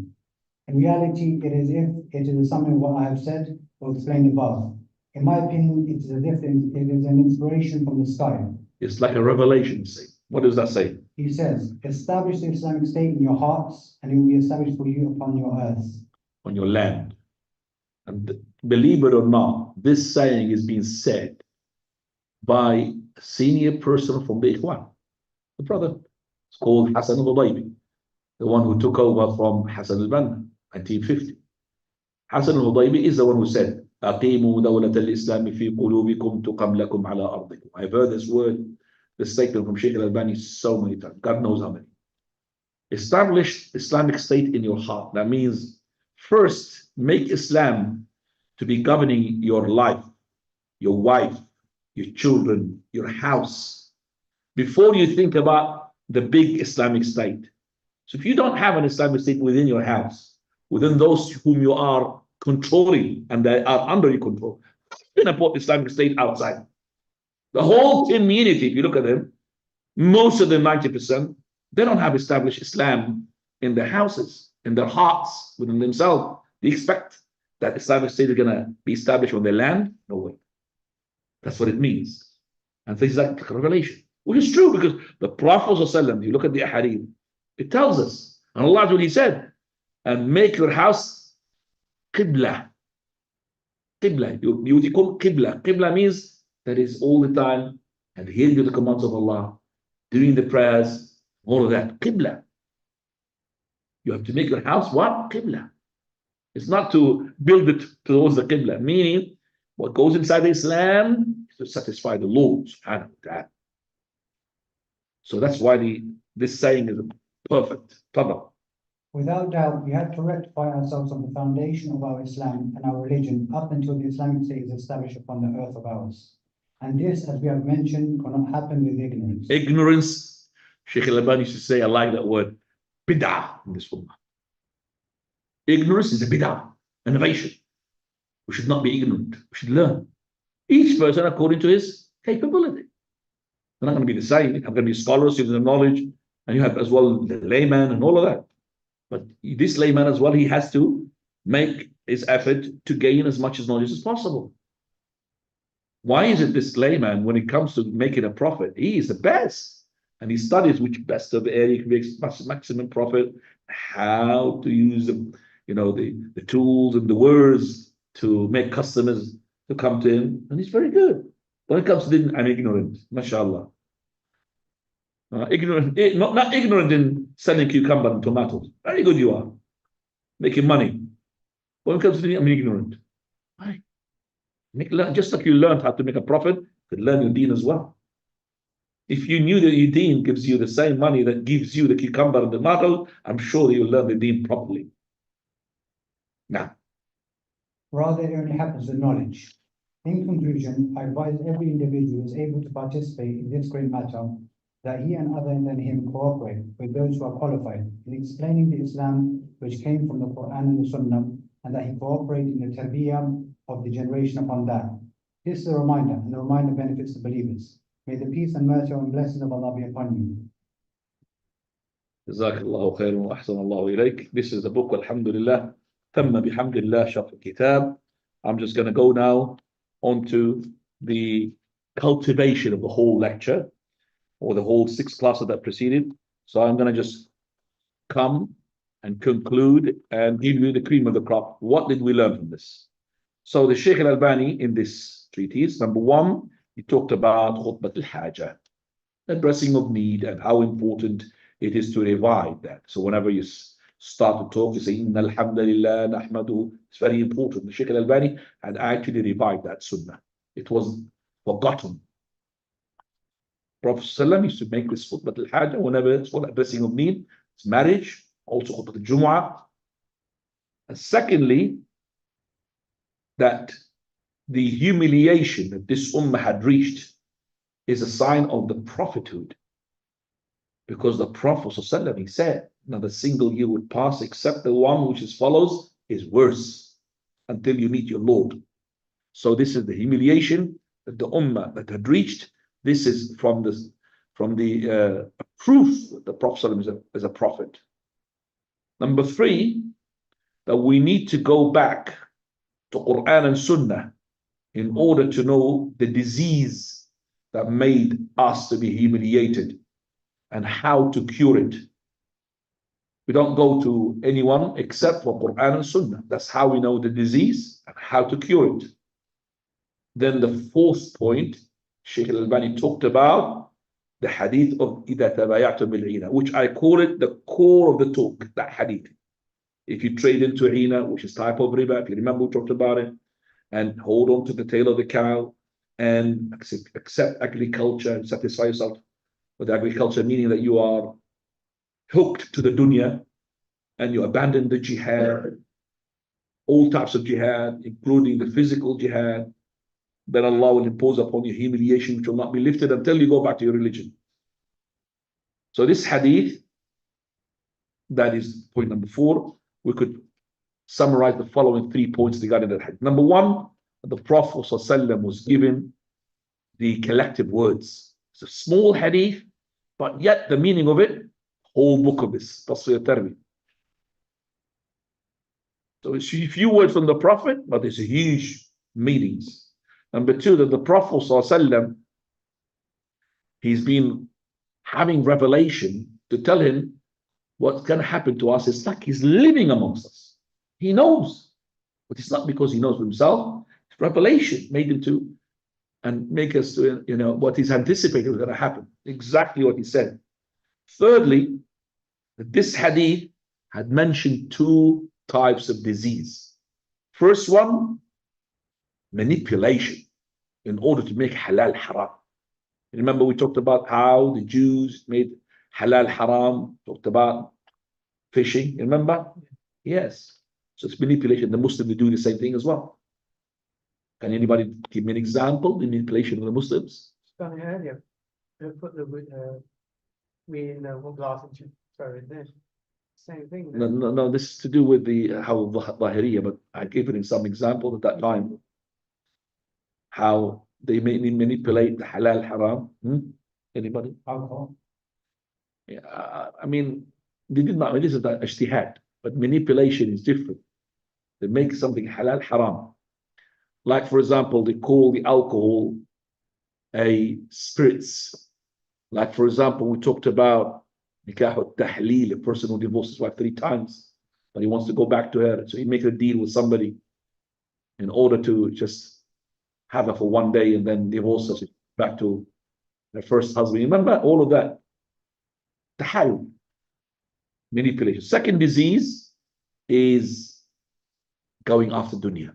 In reality, it is a summary of what I have said or explained above. In my opinion, it is an inspiration from the sky. It's like a revelation. What does that say? He says, establish the Islamic State in your hearts, and it will be established for you upon your earth. On your land. And believe it or not, this saying is being said by a senior person from the Ikhwan, the brother. It's called Hassan al-Hudaybi, the one who took over from Hassan al-Banna, 1950. Hassan al-Hudaybi is the one who said, أقيموا دولة الإسلام في قلوبكم تقم لكم على أرضكم. I've heard this word, this statement from Shaykh al-Albani so many times. God knows how many. Establish Islamic State in your heart. That means first make Islam to be governing your life, your wife, your children, your house, before you think about the big Islamic State. So if you don't have an Islamic State within your house, within those whom you are controlling and they are under your control, you're going to put Islamic State outside. The whole community, if you look at them, most of them, 90%, they don't have established Islam in their houses, in their hearts, within themselves. They expect that Islamic State is going to be established on their land? No way. That's what it means. And things like revelation, which is true because the Prophet ﷺ, you look at the hadith, it tells us, and Allah, what he said, and make your house qibla. Qibla. Yudikum Qibla. Qibla means that is all the time adhering to the commands of Allah, doing the prayers, all of that. Qibla. You have to make your house what? Qibla. It's not to build it towards the Qibla, meaning what goes inside Islam is to satisfy the Lord subhanahu wa ta'ala. So that's why this saying is perfect. Tafadhal. Without doubt, we had to rectify ourselves on the foundation of our Islam and our religion up until the Islamic State is established upon the earth of ours. And this, as we have mentioned, cannot happen with ignorance. Ignorance, Sheikh Al-Albani used to say, I like that word, bid'ah in this ummah. Ignorance is a bid'ah, innovation. We should not be ignorant. We should learn. Each person according to his capability. They're not going to be the same. I'm going to be scholars, using the knowledge, and you have as well the layman and all of that. But this layman as well, he has to make his effort to gain as much knowledge as possible. Why is it this layman, when it comes to making a profit, he is the best, and he studies which best of the area can make maximum profit, how to use them, the tools and the words to make customers to come to him, and he's very good. When it comes to this, I'm ignorant, mashallah. Not ignorant in selling cucumber and tomatoes. Very good you are, making money. When it comes to this, I'm ignorant. Why? Just like you learned how to make a profit, you could learn your deen as well. If you knew that your deen gives you the same money that gives you the cucumber and the tomato, I'm sure you'll learn the deen properly. Now. Rather, it only happens with knowledge. In conclusion, I advise every individual who is able to participate in this great matter that he and other than him cooperate with those who are qualified in explaining the Islam which came from the Quran and the Sunnah, and that he cooperate in the Tarbiyah of the generation upon that. This is a reminder, and the reminder benefits the believers. May the peace and mercy and blessing of Allah be upon you. Jazakallahu khairan wa ahsanallahu ilayk. This is the book, Alhamdulillah. Tamma bihamdillah sharh al-kitab. I'm just going to go now onto the cultivation of the whole lecture, or the whole 6 classes that preceded. So I'm going to just come and conclude and give you the cream of the crop. What did we learn from this? So the Shaykh Al-Albani in this treatise, number 1, he talked about khutbat al-haja, addressing of need, and how important it is to revive that. So whenever you start to talk, you say, Inna alhamdulillah nahmadu. It's very important. The Shaykh Al-Albani had actually revived that sunnah. It was forgotten. Prophet ﷺ used to make this khutbat al-haja whenever it's called addressing of need. It's marriage, also khutbat al-Jumaadaa. And secondly, that the humiliation that this ummah had reached is a sign of the prophethood. Because the Prophet ﷺ, he said, not a single year would pass except the one which is follows is worse until you meet your Lord. So this is the humiliation that the ummah that had reached. This is from the proof that the Prophet ﷺ is a prophet. Number 3, that we need to go back to Quran and Sunnah in order to know the disease that made us to be humiliated and how to cure it. We don't go to anyone except for Quran and Sunnah. That's how we know the disease and how to cure it. Then the 4th point, Shaykh Al-Albani talked about the hadith of إِذَا تَبَايَعْتُمْ بِالْعِينَةِ, which I call it the core of the talk, that hadith. If you trade into Ina, which is type of riba, if you remember we talked about it, and hold on to the tail of the cow, and accept agriculture and satisfy yourself with agriculture, meaning that you are hooked to the dunya, and you abandon the jihad, all types of jihad, including the physical jihad, then Allah will impose upon you humiliation which will not be lifted until you go back to your religion. So this hadith, that is point number 4, we could summarize the following 3 points regarding that hadith. Number 1, the Prophet ﷺ was given the collective words. It's a small hadith, but yet the meaning of it, whole book of this, Al-Tarbiyah. So it's a few words from the Prophet, but it's a huge meanings. Number 2, that the Prophet ﷺ, he's been having revelation to tell him what's going to happen to us. It's like he's living amongst us. He knows, but it's not because he knows himself. Revelation made him to and make us to, what he's anticipated was going to happen. Exactly what he said. Thirdly, this hadith had mentioned two types of disease. First one, manipulation in order to make halal haram. Remember, we talked about how the Jews made halal haram, talked about fishing. Remember? Yes. So it's manipulation. The Muslims do the same thing as well. Can anybody give me an example? The manipulation of the Muslims? Done earlier. Put the we in one glass and throw it there. Same thing. No. This is to do with the how Zahiriyya, but I gave it in some example at that time. How they manipulate the halal haram. Anybody? Alcohol. Yeah, I mean, they did not. This is the ijtihad, but manipulation is different. They make something halal haram. Like, for example, they call the alcohol a spirits. Like, for example, we talked about nikah al-tahleel, a person who divorced his wife 3 times, but he wants to go back to her. So he makes a deal with somebody in order to just have her for 1 day and then divorce her back to her first husband. Remember all of that? Tahallul, manipulation. Second disease is going after dunya.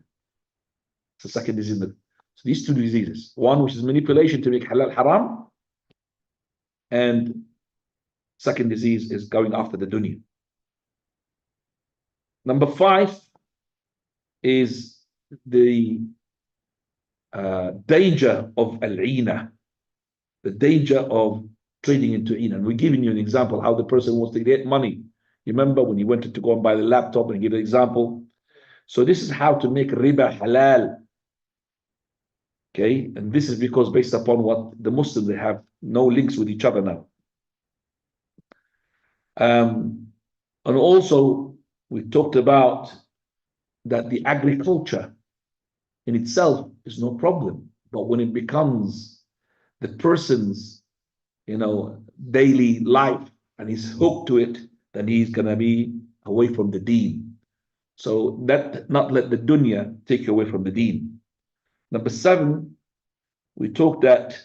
It's the second disease. So these two diseases, one which is manipulation to make halal haram, and second disease is going after the dunya. Number 5 is the danger of al-ina, the danger of trading into ina. And we're giving you an example how the person wants to get money. You remember when he wanted to go and buy the laptop and give an example. So this is how to make riba halal. Okay, and this is because based upon what the Muslims, they have no links with each other now. And also we talked about that the agriculture in itself is no problem, but when it becomes the person's daily life and he's hooked to it, then he's gonna be away from the deen. So that not let the dunya take you away from the deen. Number 7, we talked that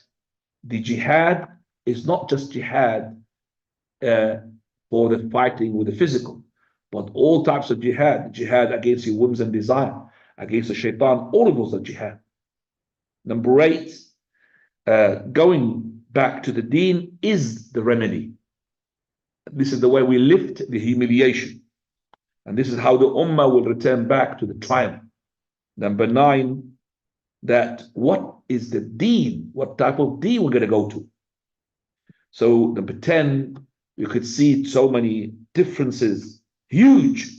the jihad is not just jihad for the fighting with the physical, but all types of jihad. Jihad against your whims and desire, against the shaitan, all of those are jihad. Number 8, going back to the deen is the remedy. This is the way we lift the humiliation. And this is how the ummah will return back to the triumph. Number 9, that what is the deen? What type of deen we're going to go to? So number 10, you could see so many differences, huge,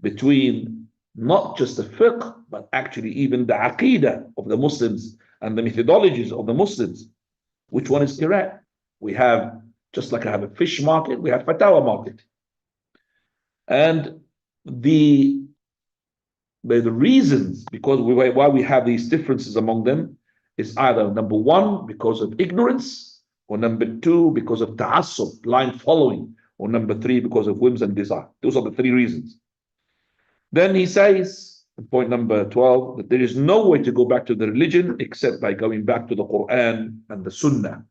between not just the fiqh, but actually even the aqidah of the Muslims and the methodologies of the Muslims. Which one is correct? We have, just like I have a fish market, we have fatwa market. And the reasons why we have these differences among them is either number 1, because of ignorance, or number 2, because of ta'assub, blind following, or number 3, because of whims and desire. Those are the 3 reasons. Then he says, point number 12, that there is no way to go back to the religion except by going back to the Quran and the Sunnah.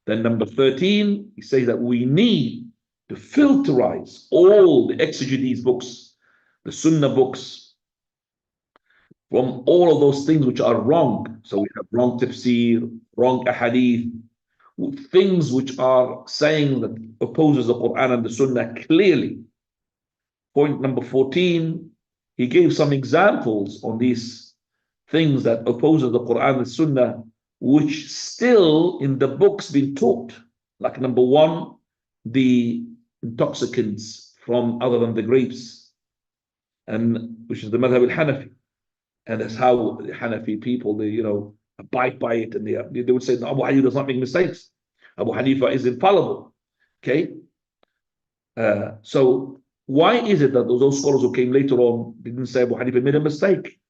Then number 13, he says that we need to filterize all the exegetes books, the Sunnah books, from all of those things which are wrong. So we have wrong tafsir, wrong ahadith, things which are saying that opposes the Quran and the Sunnah clearly. Point number 14, he gave some examples on these things that opposes the Quran and the Sunnah, which still in the books been taught. Like number 1, the intoxicants from other than the grapes, and which is the madhab al-Hanafi. And that's how the Hanafi people, they abide by it, and they would say no, Abu Hanifa does not make mistakes. Abu Hanifa is infallible. Okay. So why is it that those scholars who came later on didn't say Abu Hanifa made a mistake?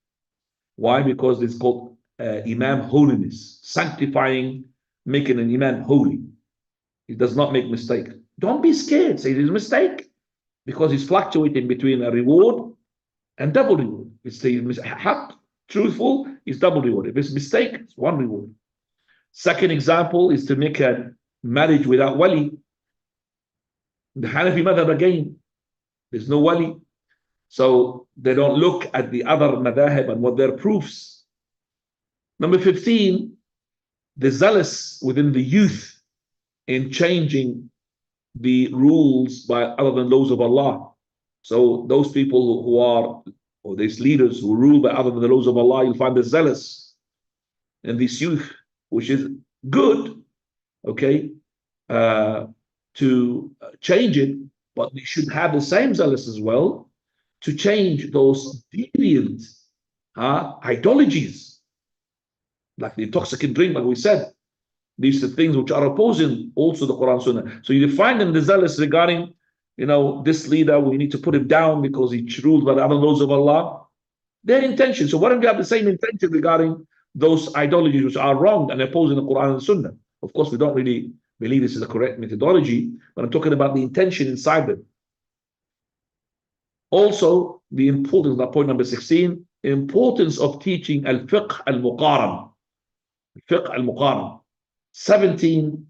Why? Because it's called Imam holiness, sanctifying, making an Imam holy. He does not make mistakes. Don't be scared. Say it's a mistake, because he's fluctuating between a reward and double reward. It's the haq truthful, is double reward. If it's mistake, it's one reward. Second example is to make a marriage without wali. The Hanafi madhab again, there's no wali. So they don't look at the other madhahib and what their proofs. Number 15, the zealous within the youth in changing the rules by other than laws of Allah. So those people who are, or these leaders who rule by other than the laws of Allah, you'll find the zealous in this youth, which is good, okay, to change it, but we should have the same zealous as well to change those deviant ideologies, like the intoxicant drink, like we said. These are things which are opposing also the Quran Sunnah. So you find them the zealous regarding, this leader, we need to put him down because he rules by the other laws of Allah. Their intention. So why don't we have the same intention regarding those ideologies which are wrong and opposing the Quran and Sunnah? Of course, we don't really believe this is the correct methodology, but I'm talking about the intention inside them. Also, the importance, that point number 16, importance of teaching al-fiqh al-muqaran. Al-fiqh al-muqaran. 17,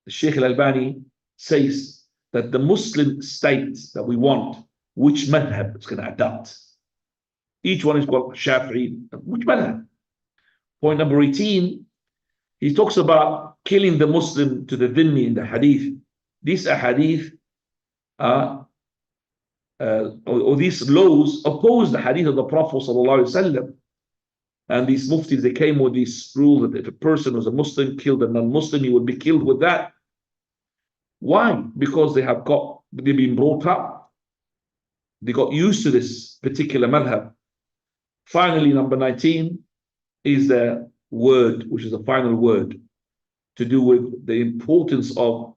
the Shaykh al-Albani says that the Muslim state that we want, which madhab is going to adopt. Each one is called Shafi'i. Which madhab? Point number 18, he talks about killing the Muslim to the dhimmi in the hadith. These hadith, or these laws oppose the hadith of the Prophet ﷺ. And these muftis, they came with this rule that if a person was a Muslim killed a non-Muslim, he would be killed with that. Why? Because they've been brought up. They got used to this particular madhab. Finally, number 19 is the word, which is the final word, to do with the importance of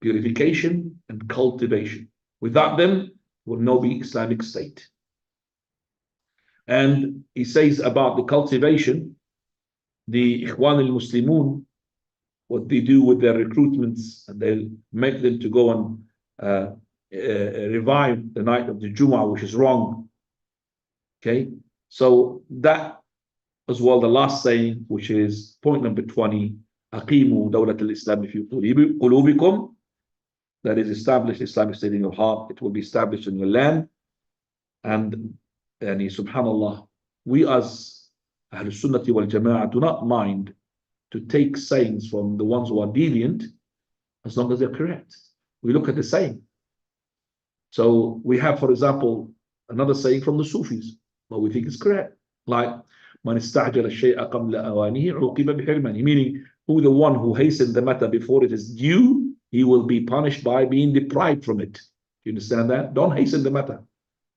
purification and cultivation. Without them, there will no be Islamic State. And he says about the cultivation, the Ikhwan al-Muslimun, what they do with their recruitments, and they'll make them to go and revive the night of the Jum'ah, which is wrong. Okay, so that as well, the last saying, which is point number 20, أقيموا دولة الإسلام في قلوبكم, that is, establish Islamic State in your heart, it will be established in your land. And subhanallah, we as Ahlul Sunnati wal Jama'ah do not mind to take sayings from the ones who are deviant as long as they're correct. We look at the saying. So we have, for example, another saying from the Sufis, what we think is correct, like Man ista'jala shay'a qabla awanihi uqiba bihirmani, meaning who the one who hastened the matter before it is due, he will be punished by being deprived from it. You understand that? Don't hasten the matter.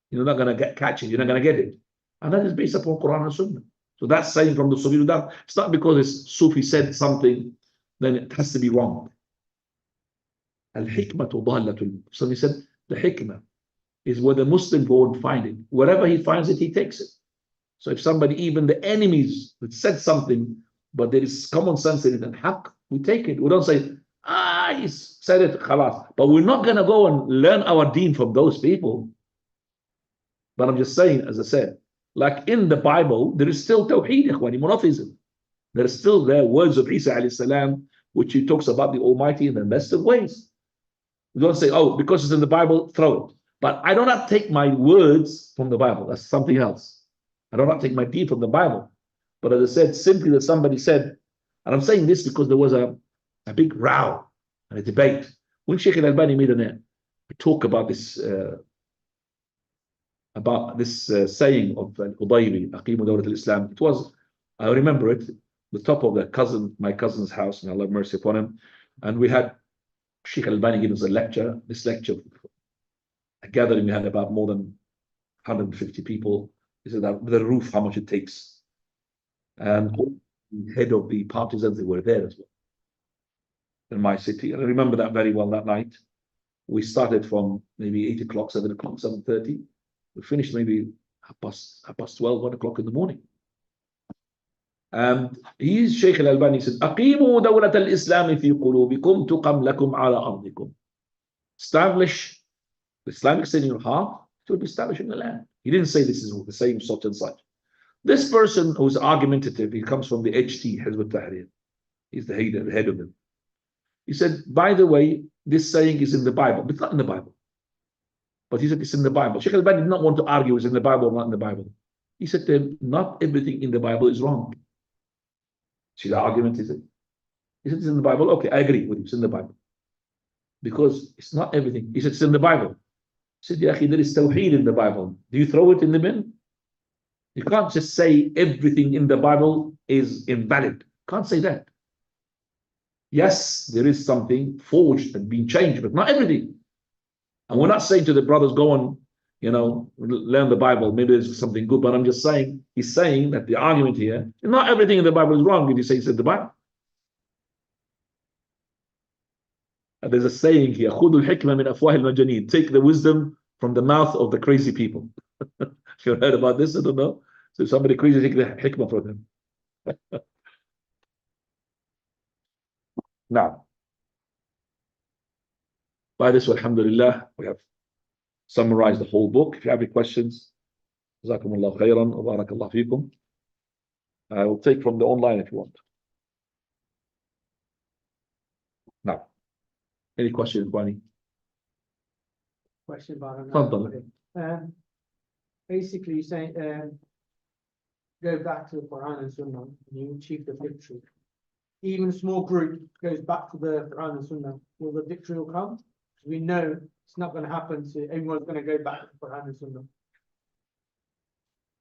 You're not going to catch it. You're not going to get it. And that is based upon Quran and Sunnah. So that's saying from the Sufi. It's not because it's Sufi said something, then it has to be wrong. Al-hikmatu dallatul. So he said, the hikmah is where the Muslim go and find it. Wherever he finds it, he takes it. So if somebody, even the enemies, that said something, but there is common sense in it and haqq, we take it. We don't say, he said it, khalas. But we're not going to go and learn our deen from those people. But I'm just saying, as I said, like in the Bible, there is still tawheed, ikhwani, monotheism. There are still there words of Isa alayhi salam, which he talks about the Almighty in the best of ways. We don't say, because it's in the Bible, throw it. But I do not take my words from the Bible. That's something else. I do not take my deen from the Bible. But as I said, simply that somebody said, and I'm saying this because there was a big row and a debate. When Shaykh al-Albani made a talk about this saying of Al-Udaybi, Aqimu Dawlat al-Islam, it was, I remember it, the top of my cousin's house, and Allah have mercy upon him, and we had Shaykh al-Albani give us a lecture. This lecture, a gathering, we had about more than 150 people. He said that the roof, how much it takes. And the head of the partisans, they were there as well in my city. And I remember that very well that night. We started from maybe 8 o'clock, 7 o'clock, 7:30. We finished maybe half past 12, 1 o'clock in the morning. And he's Shaykh al-Albani said, أقيموا دولة الإسلام في قلوبكم تقم لكم على أرضكم. Establish the Islamic state in your heart, it will be established in the land. He didn't say this is the same such and such. This person who's argumentative, he comes from the HT, Hizb al-Tahrir. He's the head of them. He said, by the way, this saying is in the Bible, but it's not in the Bible. But he said it's in the Bible. Sheikh al-Albani did not want to argue it's in the Bible or not in the Bible. He said to him, not everything in the Bible is wrong. See the argument, is it? He said it's in the Bible. Okay, I agree with him, it's in the Bible. Because it's not everything. He said it's in the Bible. He said, yeah, there is tawheed in the Bible. Do you throw it in the bin? You can't just say everything in the Bible is invalid. Can't say that. Yes, there is something forged and being changed, but not everything. And we're not saying to the brothers, go on, learn the Bible. Maybe there's something good, but I'm just saying, he's saying that the argument here, not everything in the Bible is wrong if you say it's in the Bible. And there's a saying here, خُذُوا الْحِكْمَةَ مِنْ أَفْوَاهِ الْمَجَانِينَ. Take the wisdom from the mouth of the crazy people. You heard about this? I don't know. So somebody crazy take the hikmah from them. Now, by this, alhamdulillah, we have summarized the whole book. If you have any questions, jazakumullah khairan wa barakallah feekum. I will take from the online if you want. Now, any questions, Kwani? Question about Tafadhal. basically saying, go back to the Quran and Sunnah, and you achieve the victory. Even a small group goes back to the Quran and Sunnah, will the victory will come? We know it's not going to happen, so everyone's going to go back to the Quran and Sunnah.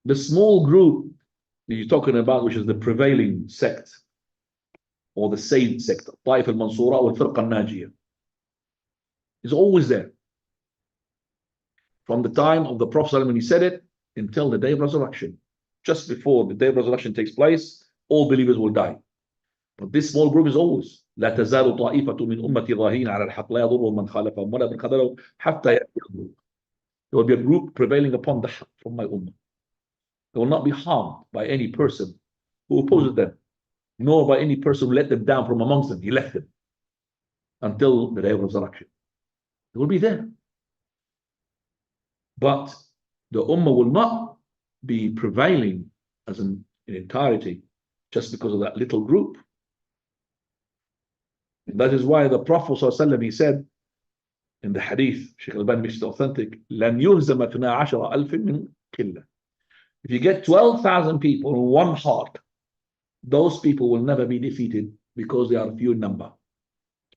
The small group that you're talking about, which is the prevailing sect, or the Sayyid sect, Taif al-Mansura or Firqa al-Najiyah, is always there. From the time of the Prophet when he said it until the day of resurrection. Just before the day of resurrection takes place, all believers will die. But this small group is always لا تزال طائفة من أمتي ظاهرين على الحق لا يضرهم من خالفهم ولا من خذلهم حتى يأتي الله. There will be a group prevailing upon the haqq from my ummah. They will not be harmed by any person who opposes them, nor by any person who let them down from amongst them. He left them until the day of resurrection. They will be there. But the ummah will not be prevailing as in entirety just because of that little group. And that is why the Prophet ﷺ, he said in the hadith, Shaykh al-Albani makes it authentic, لَنْ يُهْزَمَ 12,000 مِنْ قِلَّةٍ. If you get 12,000 people in one heart, those people will never be defeated because they are few in number.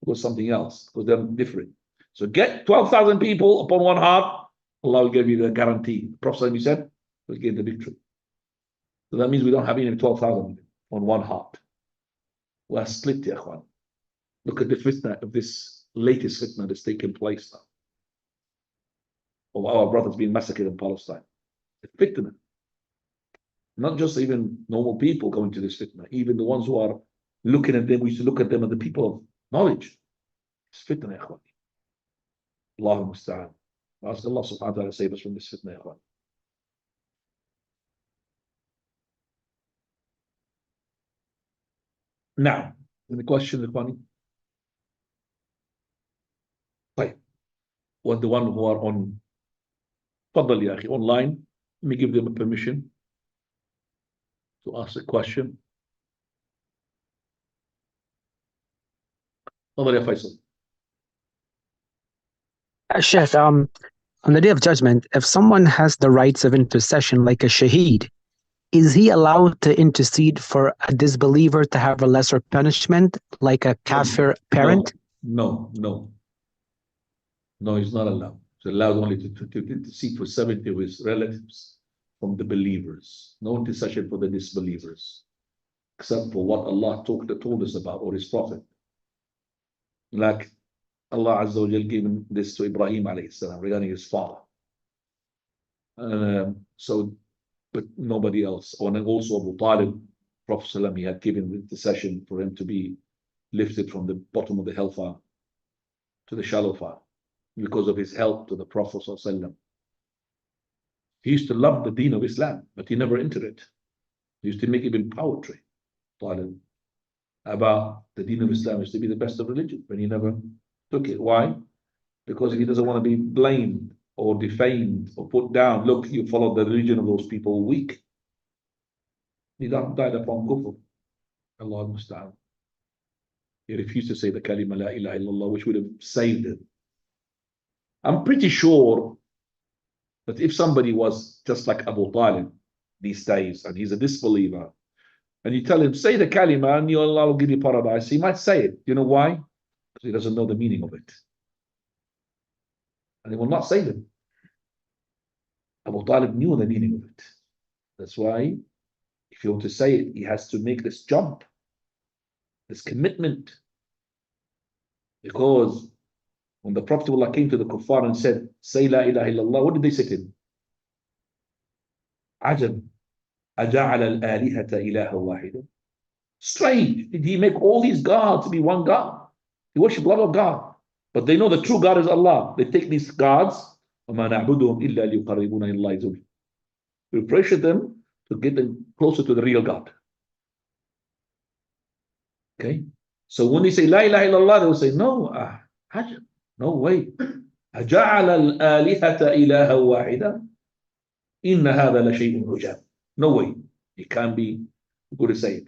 Or something else, because they're different. So get 12,000 people upon one heart, Allah will give you the guarantee. The Prophet he said, will give the victory. So that means we don't have even 12,000 on one heart. We are split, ya akhwan. Look at the fitna of this latest fitna that's taken place now. Of our brothers being massacred in Palestine. It's fitna. Not just even normal people going to this fitna, even the ones who are looking at them, we used to look at them as the people of knowledge. It's fitna, ya akhwan. Allahu musta'an. Ask Allah subhanahu wa ta'ala to save us from this fitna, ya akhwan. Now, any question, Ikhwani? Right. What the one who are on Fadal ya akhi, online, let me give them a permission to ask a question. Fadal ya Faisal. Sheikh, on the day of judgment, if someone has the rights of intercession like a shaheed, is he allowed to intercede for a disbeliever to have a lesser punishment like a kafir parent? No, he's not allowed. He's allowed only to intercede for 70 of his relatives from the believers. No intercession for the disbelievers, except for what Allah told us about, or His Prophet. Like Allah Azza wa Jal gave this to Ibrahim alayhi salam regarding his father. But nobody else. And also Abu Talib, Prophet ﷺ, he had given the intercession for him to be lifted from the bottom of the hellfire to the shallow fire because of his help to the Prophet ﷺ. He used to love the deen of Islam, but he never entered it. He used to make even poetry, Talib, about the deen of Islam is to be the best of religion, but he never took it. Why? Because he doesn't want to be blamed or defamed or put down. Look, you follow the religion of those people weak. He died upon kufr. Allah musta'an. He refused to say the kalima la ilaha illallah, which would have saved him. I'm pretty sure that if somebody was just like Abu Talib these days, and he's a disbeliever, and you tell him, say the kalima and Allah will give you paradise, he might say it. You know why? Because he doesn't know the meaning of it. And he will not say them. Abu Talib knew the meaning of it. That's why, if you want to say it, he has to make this jump, this commitment. Because when the Prophet of Allah came to the kuffar and said, say la ilaha illallah, what did they say to him? Ajab, aja'ala al-alihata ilaha wahida. Strange, did he make all these gods to be one God? He worship a lot of God. But they know the true God is Allah. They take these gods, وَمَا نَعْبُدُهُمْ إِلَّا لِيُقَرِّبُونَ إِلَى اللَّهِ زُلْفًا. We pressure them to get them closer to the real God. Okay? So when they say La ilaha illallah, they will say, no, ajab, no way. أَجَعَلَ الْآلِهَةَ إِلَهًا وَاحِدًا إِنَّ هَذَا لَشَيْءٌ عُجَابٌ. No way. It can't be good to say it.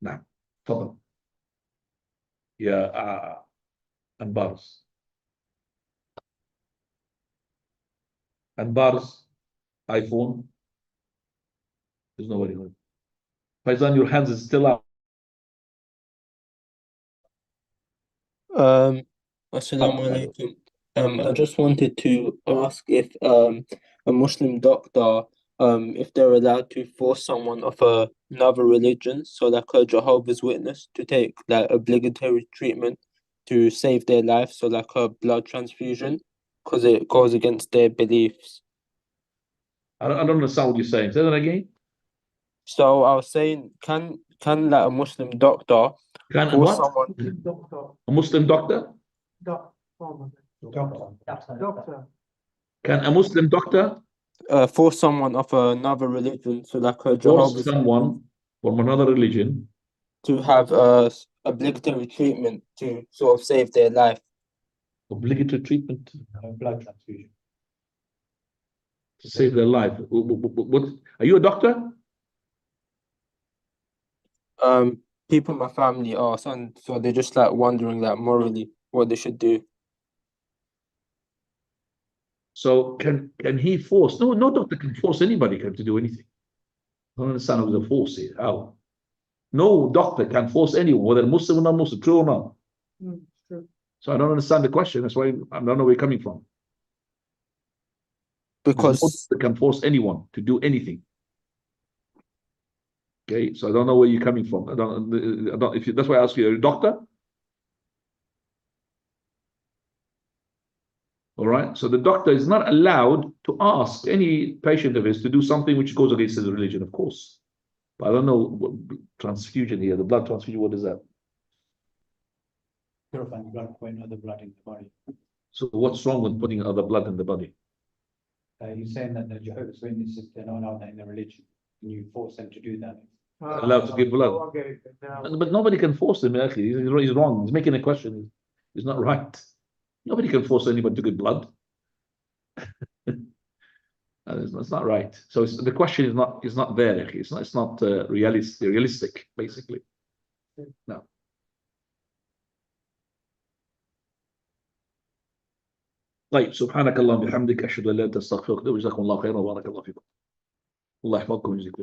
Now, تفضل. يا أنبارس. Anbars, iPhone. There's nobody home. Faizan, your hands is still up. Assalamu alaikum. I just wanted to ask if a Muslim doctor, if they're allowed to force someone of another religion, so like a Jehovah's Witness, to take like obligatory treatment to save their life, so like a blood transfusion, because it goes against their beliefs. I don't understand what you're saying. Say that again. So I was saying, can like a Muslim doctor Can force what? someone? Doctor, A Muslim doctor? doctor. Can a Muslim doctor Force someone of another religion, so like a force Jehovah's someone from another religion to have obligatory treatment to sort of save their life. obligatory treatment Blood transfusion. to save their life? What? Are you a doctor? People in my family are, so they're just like wondering like morally what they should do. So can he force? No, no doctor can force anybody to do anything. I don't understand who's a force here. How? No doctor can force anyone, whether Muslim or non-Muslim, true or not. True. So I don't understand the question. That's why I don't know where you're coming from. Because They can force anyone to do anything. Okay, so I don't know where you're coming from. I don't. If you, that's why I ask you, are you a doctor? All right. So the doctor is not allowed to ask any patient of his to do something which goes against his religion, of course. But I don't know what transfusion here. The blood transfusion. What is that? Purifying blood, putting other blood in the body. So what's wrong with putting other blood in the body? You're saying that the Jehovah's Witnesses, they're not allowed that in their religion, and you force them to do that. Allowed to give blood. Okay, now. But nobody can force him. Actually, he's wrong. He's making a question. He's not right. Nobody can force anybody to give blood. That's not right. So the question is not there. It's not realistic, basically. No. طيب سبحانك اللهم وبحمدك أشهد أن لا إله إلا أنت أستغفرك وجزاكم الله خيرا وبارك الله فيكم الله يحفظكم ويجزيكم